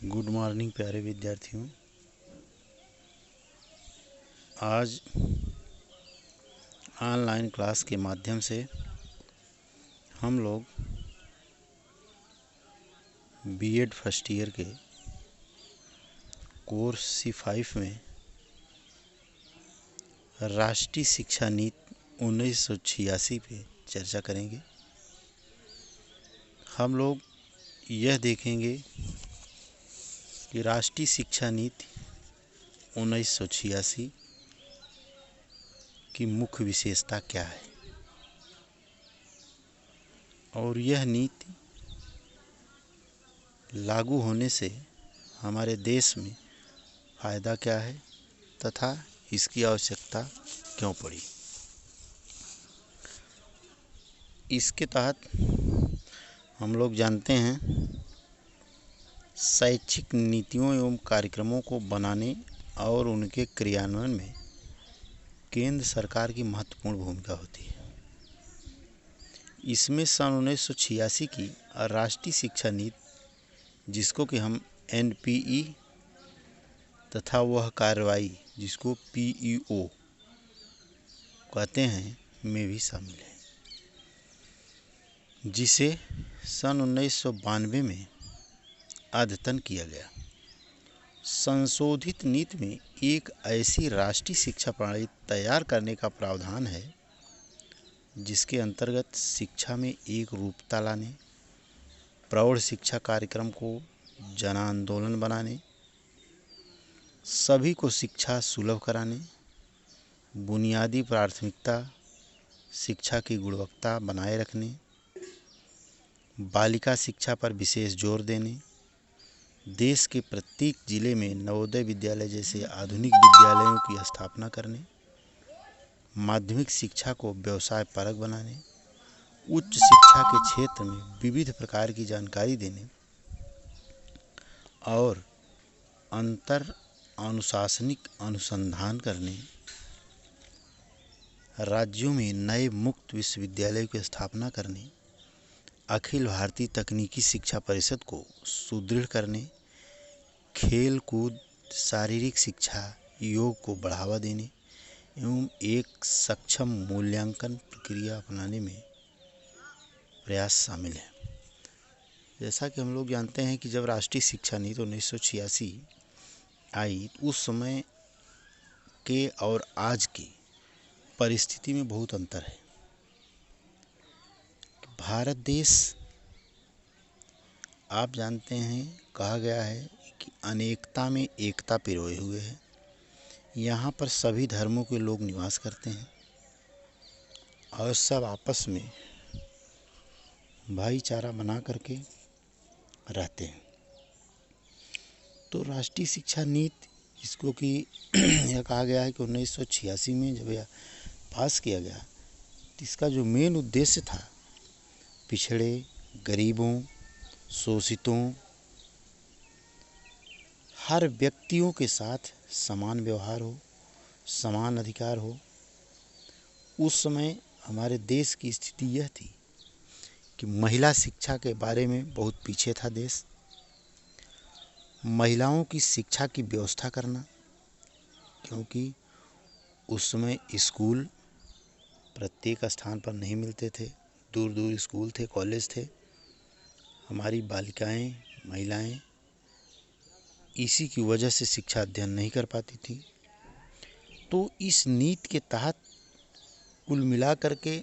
Good morning प्यारे विद्यार्थियों। आज ऑनलाइन क्लास के माध्यम से हम लोग बीएड फर्स्ट ईयर के कोर्स C5 में राष्ट्रीय शिक्षा नीति 1986 पे चर्चा करेंगे। हम लोग यह देखेंगे कि राष्ट्रीय शिक्षा नीति 1986 की मुख्य विशेषता क्या है और यह नीति लागू होने से हमारे देश में फ़ायदा क्या है तथा इसकी आवश्यकता क्यों पड़ी। इसके तहत हम लोग जानते हैं शैक्षिक नीतियों एवं कार्यक्रमों को बनाने और उनके क्रियान्वयन में केंद्र सरकार की महत्वपूर्ण भूमिका होती है। इसमें सन 1986 की राष्ट्रीय शिक्षा नीति, जिसको कि हम NPE तथा वह कार्रवाई जिसको PEO कहते हैं, में भी शामिल है, जिसे सन 1992 में अद्यतन किया गया। संशोधित नीति में एक ऐसी राष्ट्रीय शिक्षा प्रणाली तैयार करने का प्रावधान है जिसके अंतर्गत शिक्षा में एक रूपता लाने, प्रौढ़ शिक्षा कार्यक्रम को जन आंदोलन बनाने, सभी को शिक्षा सुलभ कराने, बुनियादी प्राथमिकता शिक्षा की गुणवत्ता बनाए रखने, बालिका शिक्षा पर विशेष जोर देने, देश के प्रत्येक जिले में नवोदय विद्यालय जैसे आधुनिक विद्यालयों की स्थापना करने, माध्यमिक शिक्षा को व्यवसाय परक बनाने, उच्च शिक्षा के क्षेत्र में विविध प्रकार की जानकारी देने और अंतर अनुशासनिक अनुसंधान करने, राज्यों में नए मुक्त विश्वविद्यालयों की स्थापना करने, अखिल भारतीय तकनीकी शिक्षा परिषद को सुदृढ़ करने, खेल कूद, शारीरिक शिक्षा, योग को बढ़ावा देने एवं एक सक्षम मूल्यांकन प्रक्रिया अपनाने में प्रयास शामिल है। जैसा कि हम लोग जानते हैं कि जब राष्ट्रीय शिक्षा नीति 1986 आई, उस समय के और आज की परिस्थिति में बहुत अंतर है। भारत देश, आप जानते हैं, कहा गया है कि अनेकता में एकता पिरोए हुए है। यहाँ पर सभी धर्मों के लोग निवास करते हैं और सब आपस में भाईचारा बना करके रहते हैं। तो राष्ट्रीय शिक्षा नीति, जिसको कि यह कहा गया है कि 1986 में जब यह पास किया गया, तो इसका जो मेन उद्देश्य था, पिछड़े, गरीबों, शोषितों, हर व्यक्तियों के साथ समान व्यवहार हो, समान अधिकार हो। उस समय हमारे देश की स्थिति यह थी कि महिला शिक्षा के बारे में बहुत पीछे था देश। महिलाओं की शिक्षा की व्यवस्था करना, क्योंकि उस समय स्कूल प्रत्येक स्थान पर नहीं मिलते थे, दूर दूर स्कूल थे, कॉलेज थे। हमारी बालिकाएं, महिलाएं इसी की वजह से शिक्षा अध्ययन नहीं कर पाती थी। तो इस नीति के तहत कुल मिलाकर के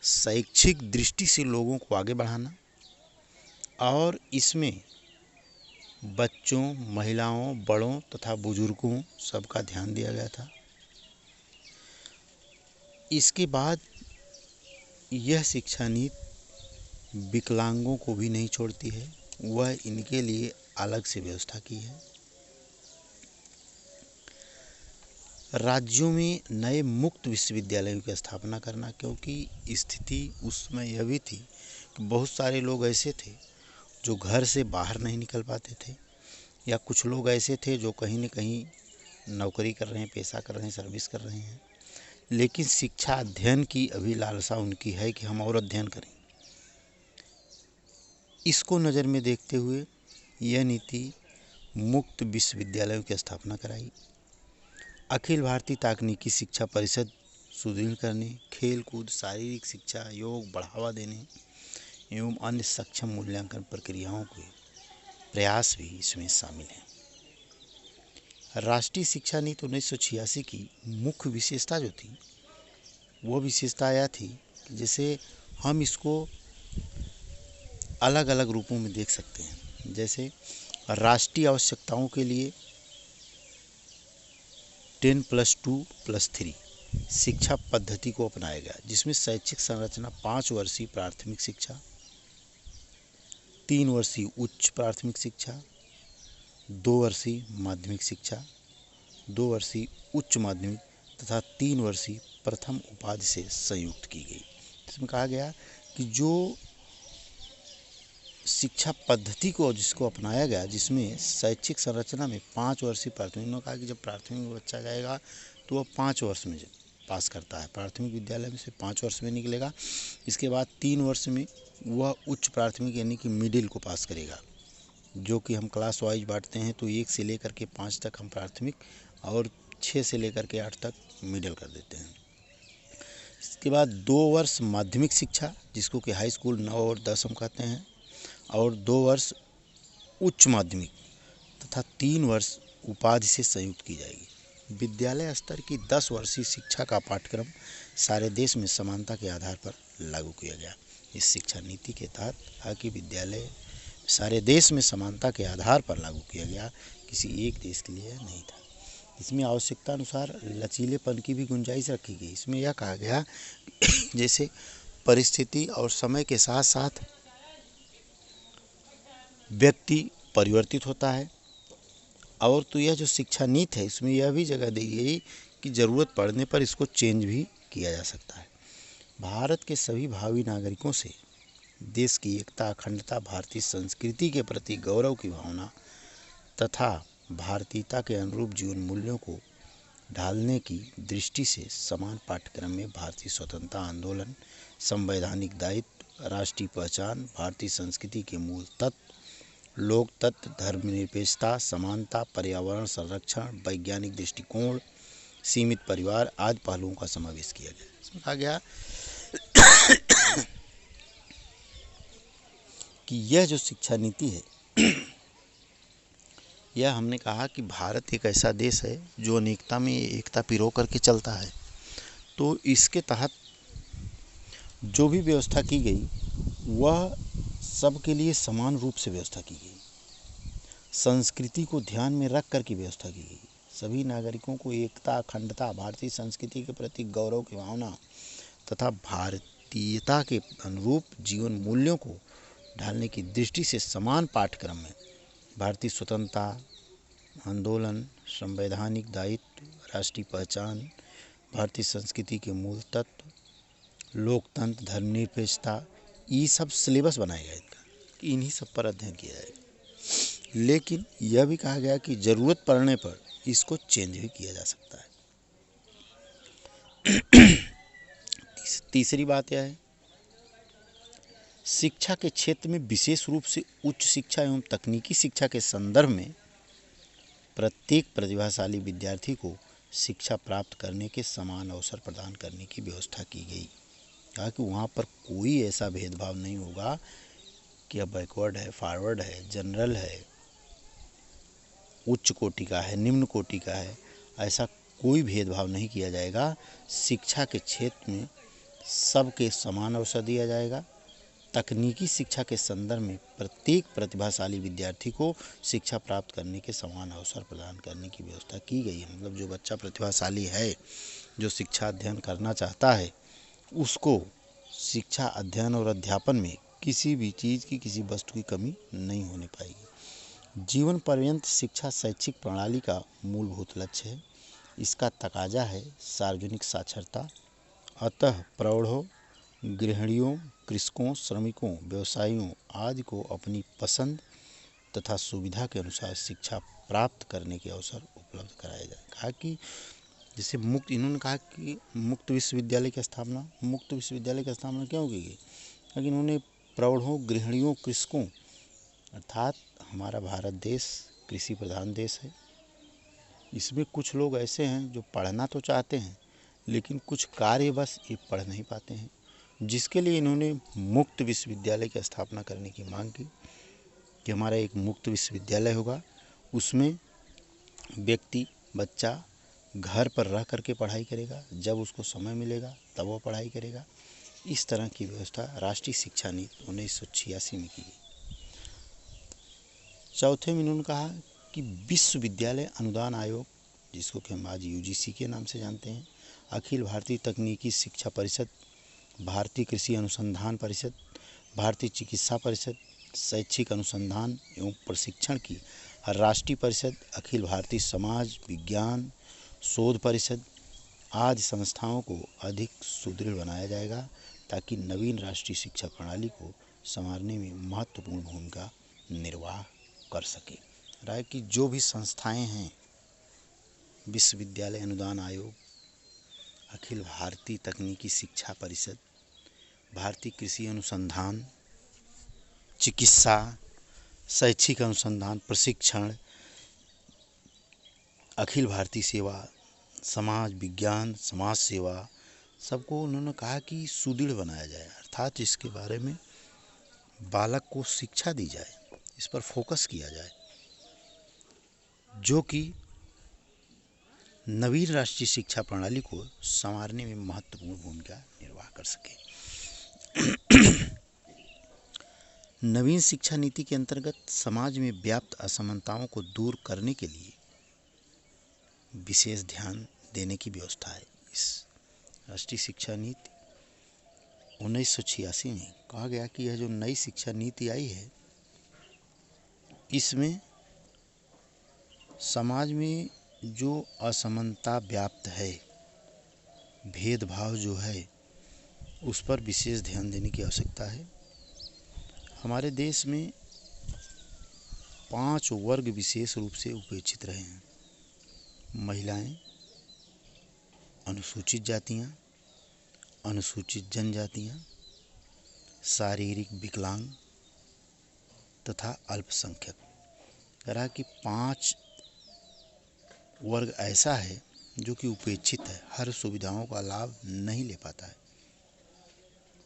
शैक्षिक दृष्टि से लोगों को आगे बढ़ाना और इसमें बच्चों, महिलाओं, बड़ों तथा बुजुर्गों सबका ध्यान दिया गया था। इसके बाद यह शिक्षा नीति विकलांगों को भी नहीं छोड़ती है, वह इनके लिए अलग से व्यवस्था की है। राज्यों में नए मुक्त विश्वविद्यालयों की स्थापना करना, क्योंकि स्थिति उस समय यह भी थी कि बहुत सारे लोग ऐसे थे जो घर से बाहर नहीं निकल पाते थे, या कुछ लोग ऐसे थे जो कहीं न कहीं नौकरी कर रहे हैं, पेशा कर रहे हैं, सर्विस कर रहे हैं, लेकिन शिक्षा अध्ययन की अभी लालसा उनकी है कि हम और अध्ययन करें। इसको नज़र में देखते हुए यह नीति मुक्त विश्वविद्यालयों की स्थापना कराई। अखिल भारतीय तकनीकी शिक्षा परिषद सुदृढ़ करने, खेल कूद, शारीरिक शिक्षा, योग बढ़ावा देने एवं अन्य सक्षम मूल्यांकन प्रक्रियाओं के प्रयास भी इसमें शामिल हैं। राष्ट्रीय शिक्षा नीति 1986 की मुख्य विशेषता जो थी वो विशेषता यह थी कि जैसे हम इसको अलग अलग रूपों में देख सकते हैं। जैसे राष्ट्रीय आवश्यकताओं के लिए 10+2+3 शिक्षा पद्धति को अपनाया गया, जिसमें शैक्षिक संरचना 5 वर्षीय प्राथमिक शिक्षा, 3 वर्षीय उच्च प्राथमिक शिक्षा, 2 वर्षीय माध्यमिक शिक्षा, 2 वर्षीय उच्च माध्यमिक तथा 3 वर्षीय प्रथम उपाधि से संयुक्त की गई। इसमें कहा गया कि जो शिक्षा पद्धति को जिसको अपनाया गया, जिसमें शैक्षिक संरचना में 5 वर्षीय प्राथमिक, उन्होंने कहा कि जब प्राथमिक में बच्चा जाएगा तो वह 5 वर्ष में पास करता है, प्राथमिक विद्यालय में से 5 वर्ष में निकलेगा। इसके बाद 3 वर्ष में वह उच्च प्राथमिक यानी कि मिडिल को पास करेगा, जो कि हम क्लास वाइज बांटते हैं। तो 1 से लेकर के 5 तक हम प्राथमिक और 6 से लेकर के 8 तक मिडिल कर देते हैं। इसके बाद 2 वर्ष माध्यमिक शिक्षा, जिसको कि हाई स्कूल 9 और 10 हम कहते हैं, और 2 वर्ष उच्च माध्यमिक तथा 3 वर्ष उपाधि से संयुक्त की जाएगी। विद्यालय स्तर की 10 वर्षीय शिक्षा का पाठ्यक्रम सारे देश में समानता के आधार पर लागू किया गया। इस शिक्षा नीति के तहत हालांकि विद्यालय सारे देश में समानता के आधार पर लागू किया गया, किसी एक देश के लिए नहीं था। इसमें आवश्यकता अनुसार लचीलेपन की भी गुंजाइश रखी गई। इसमें यह कहा गया जैसे परिस्थिति और समय के साथ साथ व्यक्ति परिवर्तित होता है, और तो यह जो शिक्षा नीति है इसमें यह भी जगह दी गई कि ज़रूरत पड़ने पर इसको चेंज भी किया जा सकता है। भारत के सभी भावी नागरिकों से देश की एकता, अखंडता, भारतीय संस्कृति के प्रति गौरव की भावना तथा भारतीयता के अनुरूप जीवन मूल्यों को ढालने की दृष्टि से समान पाठ्यक्रम में भारतीय स्वतंत्रता आंदोलन, संवैधानिक दायित्व, राष्ट्रीय पहचान, भारतीय संस्कृति के मूल तत्व, लोक तत्व, धर्मनिरपेक्षता, समानता, पर्यावरण संरक्षण, वैज्ञानिक दृष्टिकोण, सीमित परिवार आदि पहलुओं का समावेश किया गया। इसमें कहा गया कि यह जो शिक्षा नीति है यह हमने कहा कि भारत एक ऐसा देश है जो अनेकता में एकता पिरो करके चलता है। तो इसके तहत जो भी व्यवस्था की गई वह सबके लिए समान रूप से व्यवस्था की गई। संस्कृति को ध्यान में रख कर की व्यवस्था की गई। सभी नागरिकों को एकता, अखंडता, भारतीय संस्कृति के प्रति गौरव की भावना तथा भारतीयता के अनुरूप जीवन मूल्यों को ढालने की दृष्टि से समान पाठ्यक्रम में भारतीय स्वतंत्रता आंदोलन, संवैधानिक दायित्व, राष्ट्रीय पहचान, भारतीय संस्कृति के मूल तत्व, लोकतंत्र, धर्मनिरपेक्षता, ये सब सिलेबस बनाया गया इनका, इन्हीं सब पर अध्ययन किया जाएगा। लेकिन यह भी कहा गया कि ज़रूरत पड़ने पर इसको चेंज भी किया जा सकता है। तीसरी बात यह है, शिक्षा के क्षेत्र में विशेष रूप से उच्च शिक्षा एवं तकनीकी शिक्षा के संदर्भ में प्रत्येक प्रतिभाशाली विद्यार्थी को शिक्षा प्राप्त करने के समान अवसर प्रदान करने की व्यवस्था की गई। कहा कि वहाँ पर कोई ऐसा भेदभाव नहीं होगा कि अब बैकवर्ड है, फॉरवर्ड है, जनरल है, उच्च कोटि का है, निम्न कोटि का है, ऐसा कोई भेदभाव नहीं किया जाएगा। शिक्षा के क्षेत्र में सबके समान अवसर दिया जाएगा। तकनीकी शिक्षा के संदर्भ में प्रत्येक प्रतिभाशाली विद्यार्थी को शिक्षा प्राप्त करने के समान अवसर प्रदान करने की व्यवस्था की गई है। मतलब जो बच्चा प्रतिभाशाली है, जो शिक्षा अध्ययन करना चाहता है, उसको शिक्षा अध्ययन और अध्यापन में किसी भी चीज़ की, किसी वस्तु की कमी नहीं होने पाएगी। जीवन पर्यंत शिक्षा शैक्षिक प्रणाली का मूलभूत लक्ष्य है। इसका तकाजा है सार्वजनिक साक्षरता। अतः प्रौढ़ों, गृहिणियों, कृषकों, श्रमिकों, व्यवसायियों आदि को अपनी पसंद तथा सुविधा के अनुसार शिक्षा प्राप्त करने के अवसर उपलब्ध कराया जाए। कहा कि जैसे मुक्त, इन्होंने कहा कि मुक्त विश्वविद्यालय की स्थापना क्यों की गई? क्योंकि इन्होंने प्रौढ़ों, गृहिणियों, कृषकों अर्थात हमारा भारत देश कृषि प्रधान देश है। इसमें कुछ लोग ऐसे हैं जो पढ़ना तो चाहते हैं, लेकिन कुछ कार्यवश ये पढ़ नहीं पाते हैं, जिसके लिए इन्होंने मुक्त विश्वविद्यालय की स्थापना करने की मांग की कि हमारा एक मुक्त विश्वविद्यालय होगा, उसमें व्यक्ति बच्चा घर पर रह करके पढ़ाई करेगा, जब उसको समय मिलेगा तब वो पढ़ाई करेगा। इस तरह की व्यवस्था राष्ट्रीय शिक्षा नीति 1986 में की। चौथे में इन्होंने कहा कि विश्वविद्यालय अनुदान आयोग, जिसको कि हम आज यूजीसी के नाम से जानते हैं, अखिल भारतीय तकनीकी शिक्षा परिषद, भारतीय कृषि अनुसंधान परिषद, भारतीय चिकित्सा परिषद, शैक्षिक अनुसंधान एवं प्रशिक्षण की राष्ट्रीय परिषद, अखिल भारतीय समाज विज्ञान शोध परिषद आदि संस्थाओं को अधिक सुदृढ़ बनाया जाएगा, ताकि नवीन राष्ट्रीय शिक्षा प्रणाली को संवारने में महत्वपूर्ण भूमिका निर्वाह कर सके। राय की जो भी संस्थाएं हैं, विश्वविद्यालय अनुदान आयोग, अखिल भारतीय तकनीकी शिक्षा परिषद, भारतीय कृषि अनुसंधान, चिकित्सा, शैक्षिक अनुसंधान प्रशिक्षण, अखिल भारतीय सेवा, समाज विज्ञान, समाज सेवा, सबको उन्होंने कहा कि सुदृढ़ बनाया जाए, अर्थात इसके बारे में बालक को शिक्षा दी जाए, इस पर फोकस किया जाए, जो कि नवीन राष्ट्रीय शिक्षा प्रणाली को संवारने में महत्वपूर्ण भूमिका निर्वाह कर सके। नवीन शिक्षा नीति के अंतर्गत समाज में व्याप्त असमानताओं को दूर करने के लिए विशेष ध्यान देने की व्यवस्था है। इस राष्ट्रीय शिक्षा नीति 1986 में कहा गया कि यह जो नई शिक्षा नीति आई है, इसमें समाज में जो असमानता व्याप्त है, भेदभाव जो है, उस पर विशेष ध्यान देने की आवश्यकता है। हमारे देश में 5 वर्ग विशेष रूप से उपेक्षित रहे हैं: महिलाएं, अनुसूचित जातियां, अनुसूचित जनजातियां, शारीरिक विकलांग तथा अल्पसंख्यक। तरह की 5 वर्ग ऐसा है जो कि उपेक्षित है, हर सुविधाओं का लाभ नहीं ले पाता है।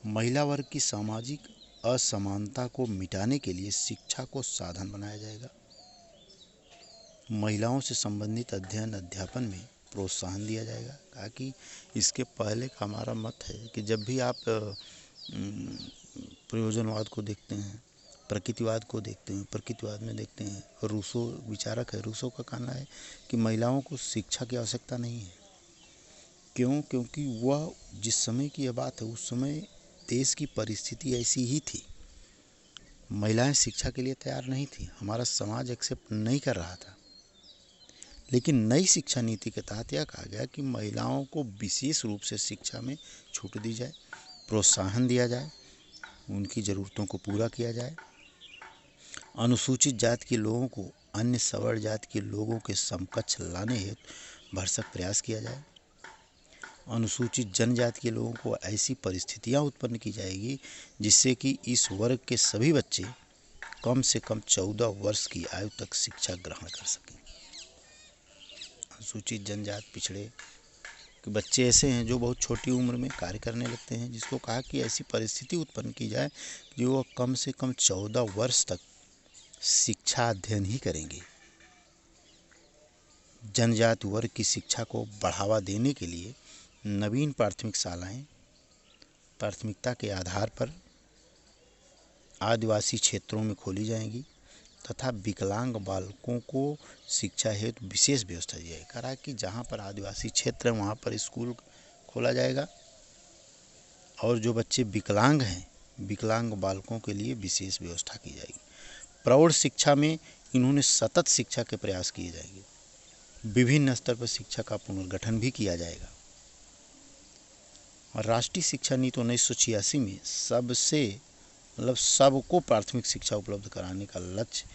महिला वर्ग की सामाजिक असमानता को मिटाने के लिए शिक्षा को साधन बनाया जाएगा। महिलाओं से संबंधित अध्ययन अध्यापन में प्रोत्साहन दिया जाएगा। कहा कि इसके पहले का हमारा मत है कि जब भी आप प्रयोजनवाद को देखते हैं, प्रकृतिवाद को देखते हैं, प्रकृतिवाद में देखते हैं, रूसो विचारक है, रूसो का कहना है कि महिलाओं को शिक्षा की आवश्यकता नहीं है। क्यों? क्योंकि वह जिस समय की यह बात है, उस समय देश की परिस्थिति ऐसी ही थी, महिलाएं शिक्षा के लिए तैयार नहीं थी, हमारा समाज एक्सेप्ट नहीं कर रहा था। लेकिन नई शिक्षा नीति के तहत यह कहा गया कि महिलाओं को विशेष रूप से शिक्षा में छूट दी जाए, प्रोत्साहन दिया जाए, उनकी ज़रूरतों को पूरा किया जाए। अनुसूचित जाति के लोगों को अन्य सवर्ण जाति के लोगों के समकक्ष लाने हेतु भरसक प्रयास किया जाए। अनुसूचित जनजाति के लोगों को ऐसी परिस्थितियां उत्पन्न की जाएगी जिससे कि इस वर्ग के सभी बच्चे कम से कम 14 वर्ष की आयु तक शिक्षा ग्रहण कर सकें। अनुसूचित जनजाति पिछड़े के बच्चे ऐसे हैं जो बहुत छोटी उम्र में कार्य करने लगते हैं, जिसको कहा कि ऐसी परिस्थिति उत्पन्न की जाए कि वो कम से कम 14 वर्ष तक शिक्षा अध्ययन ही करेंगे। जनजाति वर्ग की शिक्षा को बढ़ावा देने के लिए नवीन प्राथमिक शालाएं प्राथमिकता के आधार पर आदिवासी क्षेत्रों में खोली जाएंगी तथा विकलांग बालकों को शिक्षा हेतु विशेष व्यवस्था दी जाएगी। कहा कि जहाँ पर आदिवासी क्षेत्र है वहाँ पर स्कूल खोला जाएगा और जो बच्चे विकलांग हैं, विकलांग बालकों के लिए विशेष व्यवस्था की जाएगी। प्रौढ़ शिक्षा में इन्होंने सतत शिक्षा के प्रयास किए जाएंगे। विभिन्न स्तर पर शिक्षा का पुनर्गठन भी किया जाएगा। और राष्ट्रीय शिक्षा नीति 1986 में सबको प्राथमिक शिक्षा उपलब्ध कराने का लक्ष्य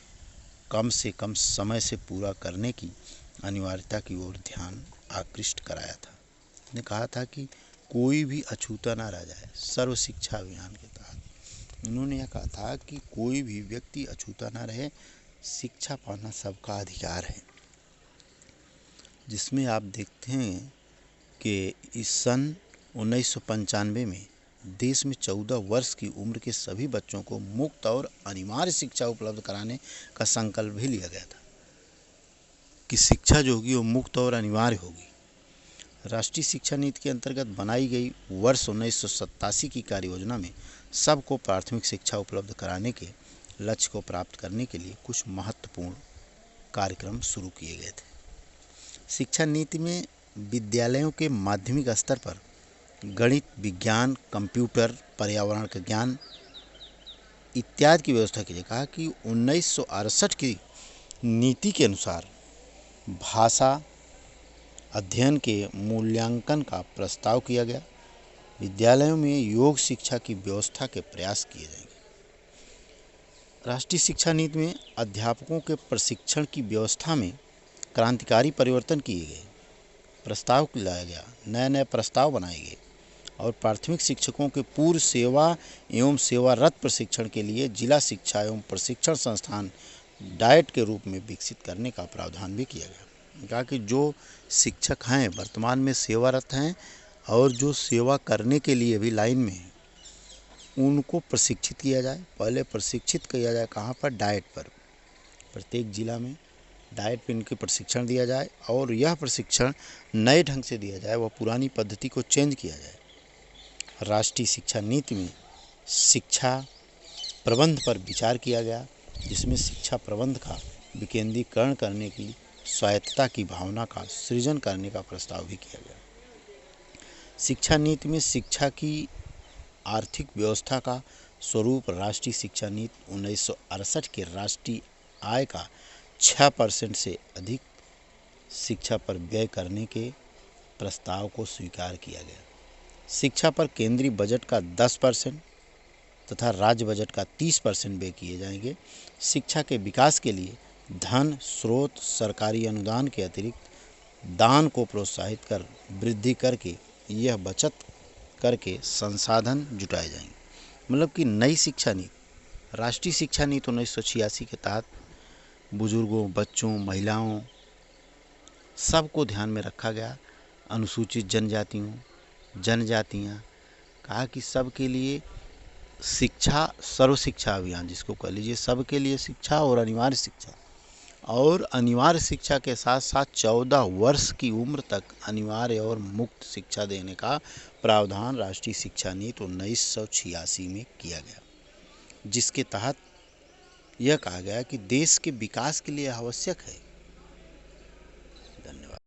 कम से कम समय से पूरा करने की अनिवार्यता की ओर ध्यान आकृष्ट कराया था। ने कहा था कि कोई भी अछूता ना रह जाए। सर्व शिक्षा अभियान के तहत उन्होंने यह कहा था कि कोई भी व्यक्ति अछूता ना रहे, शिक्षा पाना सबका अधिकार है, जिसमें आप देखते हैं कि इस सन 1995 में देश में 14 वर्ष की उम्र के सभी बच्चों को मुफ्त और अनिवार्य शिक्षा उपलब्ध कराने का संकल्प भी लिया गया था कि शिक्षा जो होगी वो मुफ्त और अनिवार्य होगी। राष्ट्रीय शिक्षा नीति के अंतर्गत बनाई गई वर्ष 1987 की कार्य योजना में सबको प्राथमिक शिक्षा उपलब्ध कराने के लक्ष्य को प्राप्त करने के लिए कुछ महत्वपूर्ण कार्यक्रम शुरू किए गए थे। शिक्षा नीति में विद्यालयों के माध्यमिक स्तर पर गणित, विज्ञान, कंप्यूटर, पर्यावरण का ज्ञान इत्यादि की व्यवस्था की गई। कहा कि 1968 की नीति के अनुसार भाषा अध्ययन के मूल्यांकन का प्रस्ताव किया गया। विद्यालयों में योग शिक्षा की व्यवस्था के प्रयास किए जाएंगे। राष्ट्रीय शिक्षा नीति में अध्यापकों के प्रशिक्षण की व्यवस्था में क्रांतिकारी परिवर्तन किए गए, प्रस्ताव लाया गया, नए नए प्रस्ताव बनाए गए और प्राथमिक शिक्षकों के पूर्व सेवा एवं सेवारत प्रशिक्षण के लिए जिला शिक्षा एवं प्रशिक्षण संस्थान डाइट के रूप में विकसित करने का प्रावधान भी किया गया। कहा कि जो शिक्षक हैं वर्तमान में सेवारत हैं और जो सेवा करने के लिए भी लाइन में हैं, उनको प्रशिक्षित किया जाए। पहले प्रशिक्षित किया जाए कहाँ पर? डाइट पर। प्रत्येक जिला में डाइट पे इनके प्रशिक्षण दिया जाए और यह प्रशिक्षण नए ढंग से दिया जाए, वह पुरानी पद्धति को चेंज किया जाए। राष्ट्रीय शिक्षा नीति में शिक्षा प्रबंध पर विचार किया गया, जिसमें शिक्षा प्रबंध का विकेंद्रीकरण करने की स्वायत्तता की भावना का सृजन करने का प्रस्ताव भी किया गया। शिक्षा नीति में शिक्षा की आर्थिक व्यवस्था का स्वरूप राष्ट्रीय शिक्षा नीति 1968 के राष्ट्रीय आय का 6% से अधिक शिक्षा पर व्यय करने के प्रस्ताव को स्वीकार किया गया। शिक्षा पर केंद्रीय बजट का 10% तथा राज्य बजट का 30% व्यय किए जाएंगे। शिक्षा के विकास के लिए धन स्रोत सरकारी अनुदान के अतिरिक्त दान को प्रोत्साहित कर वृद्धि करके यह बचत करके संसाधन जुटाए जाएंगे। मतलब कि नई शिक्षा नीति, राष्ट्रीय शिक्षा नीति 1986 के तहत बुजुर्गों, बच्चों, महिलाओं सबको ध्यान में रखा गया। अनुसूचित जनजातियों, जनजातियाँ, कहा कि सबके लिए शिक्षा, सर्व शिक्षा अभियान जिसको कह लीजिए, सबके लिए शिक्षा और अनिवार्य शिक्षा, और अनिवार्य शिक्षा के साथ साथ 14 वर्ष की उम्र तक अनिवार्य और मुफ्त शिक्षा देने का प्रावधान राष्ट्रीय शिक्षा नीति 1986 में किया गया, जिसके तहत यह कहा गया कि देश के विकास के लिए आवश्यक है। धन्यवाद।